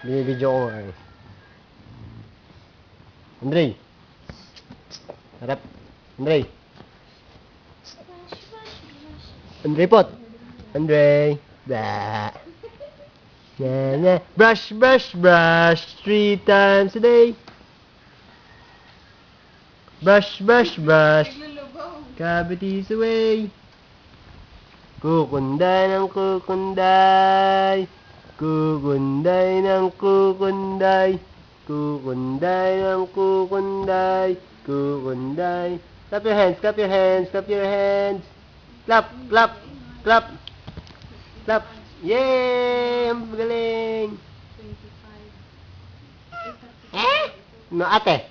Binibidyo ko nga eh. Andre! Harap! Andre! Andre pot! Andre! Bah! Brush, brush, brush 3 times a day. Brush, brush, brush. Cavities away. Kukunday ng kukunday. Kukunday ng kukunday. Kukunday ng kukunday. Kukunday. Clap your hands, clap your hands, clap your hands. Clap, clap, clap. Clap. Yay! Ang galing! 25. Eh? No, ate.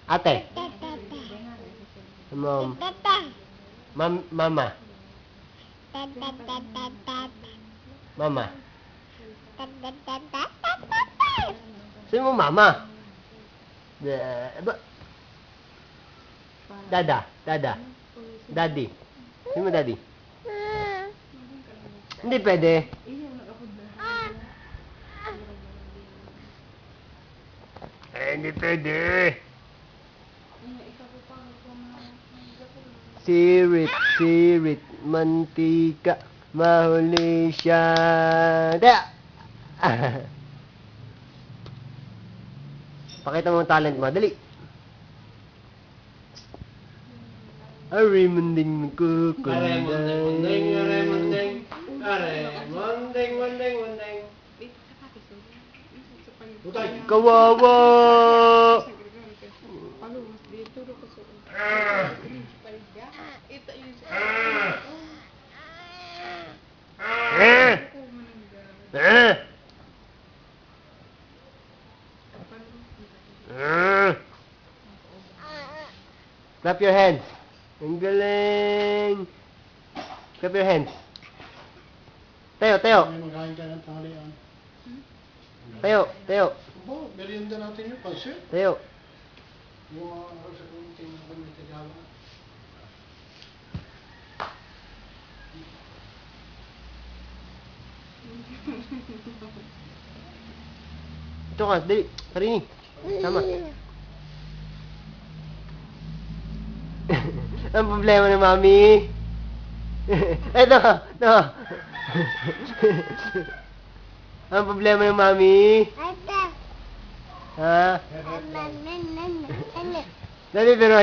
Ate. Mom. Mama. Mama. Sino mo mama? Dada. Dada. Daddy. Sino mo daddy? Hindi pwede. Hindi pwede. Sirit, sirit, mantika, mahuli siya. Daya! Pakita mo ang talent mo. Dali. Ari munding kukunday. Are munding. Kawawa! Clap your hands. Ang galing. Clap your hands. Tayo, tayo. Magkain ka ng tanghalian. Tayo, tayo. Opo, merienda natin yung pansit. Tayo. Yung mga sa kunting magkagala. Ito ka, dali. Parini. Tama. Ang problema ng mami. Ito, ito. Ang problema ng mami. Ha? Dali, pero